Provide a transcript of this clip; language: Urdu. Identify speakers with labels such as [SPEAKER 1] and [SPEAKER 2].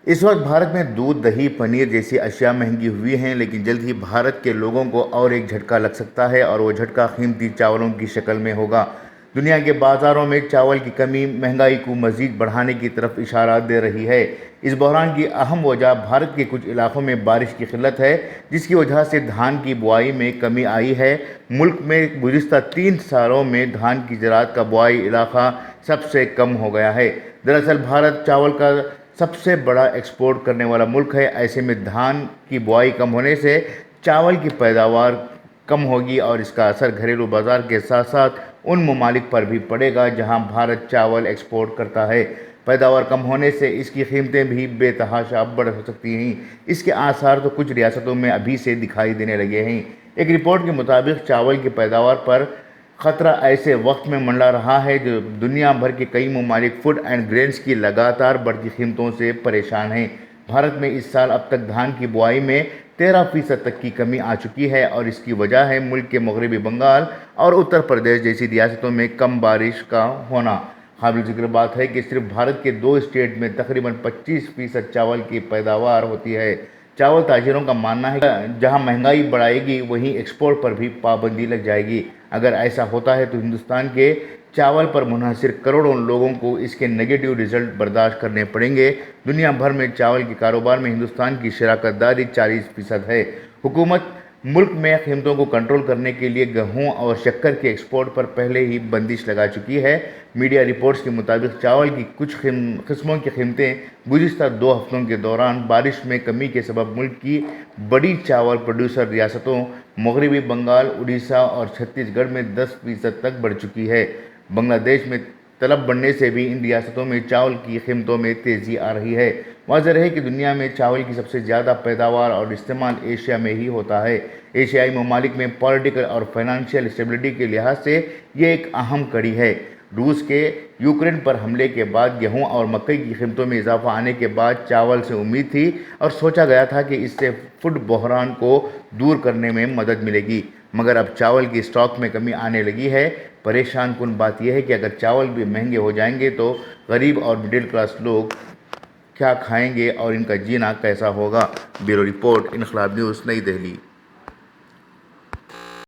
[SPEAKER 1] اس وقت بھارت میں دودھ، دہی، پنیر جیسی اشیاء مہنگی ہوئی ہیں، لیکن جلد ہی بھارت کے لوگوں کو اور ایک جھٹکا لگ سکتا ہے اور وہ جھٹکا قیمتی چاولوں کی شکل میں ہوگا۔ دنیا کے بازاروں میں چاول کی کمی مہنگائی کو مزید بڑھانے کی طرف اشارات دے رہی ہے۔ اس بحران کی اہم وجہ بھارت کے کچھ علاقوں میں بارش کی قلت ہے، جس کی وجہ سے دھان کی بوائی میں کمی آئی ہے۔ ملک میں گزشتہ 3 سالوں میں دھان کی زراعت کا بوائی علاقہ سب سے کم ہو گیا ہے۔ دراصل بھارت چاول کا سب سے بڑا ایکسپورٹ کرنے والا ملک ہے۔ ایسے میں دھان کی بوائی کم ہونے سے چاول کی پیداوار کم ہوگی اور اس کا اثر گھریلو بازار کے ساتھ ساتھ ان ممالک پر بھی پڑے گا جہاں بھارت چاول ایکسپورٹ کرتا ہے۔ پیداوار کم ہونے سے اس کی قیمتیں بھی بے تحاشا بڑھ سکتی ہیں۔ اس کے آثار تو کچھ ریاستوں میں ابھی سے دکھائی دینے لگے ہیں۔ ایک رپورٹ کے مطابق چاول کی پیداوار پر خطرہ ایسے وقت میں منڈلا رہا ہے جو دنیا بھر کے کئی ممالک فوڈ اینڈ گرینز کی لگاتار بڑھتی قیمتوں سے پریشان ہیں۔ بھارت میں اس سال اب تک دھان کی بوائی میں 13% تک کی کمی آ چکی ہے اور اس کی وجہ ہے ملک کے مغربی بنگال اور اتر پردیش جیسی ریاستوں میں کم بارش کا ہونا۔ قابل ذکر بات ہے کہ صرف بھارت کے 2 اسٹیٹ میں تقریباً 25% چاول کی پیداوار ہوتی ہے۔ چاول تاجروں کا ماننا ہے کہ جہاں مہنگائی بڑھائے گی وہیں ایکسپورٹ پر بھی پابندی لگ جائے گی۔ اگر ایسا ہوتا ہے تو ہندوستان کے چاول پر منحصر کروڑوں لوگوں کو اس کے نیگیٹو رزلٹ برداشت کرنے پڑیں گے۔ دنیا بھر میں چاول کے کاروبار میں ہندوستان کی شراکت داری 40% ہے۔ حکومت ملک میں قیمتوں کو کنٹرول کرنے کے لیے گیہوں اور شکر کے ایکسپورٹ پر پہلے ہی بندش لگا چکی ہے۔ میڈیا رپورٹس کے مطابق چاول کی کچھ قسموں کی قیمتیں گزشتہ 2 ہفتوں کے دوران بارش میں کمی کے سبب ملک کی بڑی چاول پروڈیوسر ریاستوں مغربی بنگال، اڈیشہ اور چھتیس گڑھ میں 10% تک بڑھ چکی ہے۔ بنگلہ دیش میں طلب بڑھنے سے بھی ان ریاستوں میں چاول کی قیمتوں میں تیزی آ رہی ہے۔ واضح ہے کہ دنیا میں چاول کی سب سے زیادہ پیداوار اور استعمال ایشیا میں ہی ہوتا ہے۔ ایشیائی ممالک میں پولیٹیکل اور فائنانشیل اسٹیبلٹی کے لحاظ سے یہ ایک اہم کڑی ہے۔ روس کے یوکرین پر حملے کے بعد گیہوں اور مکئی کی قیمتوں میں اضافہ آنے کے بعد چاول سے امید تھی اور سوچا گیا تھا کہ اس سے فوڈ بحران کو دور کرنے میں مدد ملے گی، مگر اب چاول کی اسٹاک میں کمی آنے لگی ہے۔ پریشان کن بات یہ ہے کہ اگر چاول بھی مہنگے ہو جائیں گے تو غریب اور مڈل کلاس لوگ کیا کھائیں گے اور ان کا جینا کیسا ہوگا؟ بیورو رپورٹ، انقلاب نیوز، نئی دہلی۔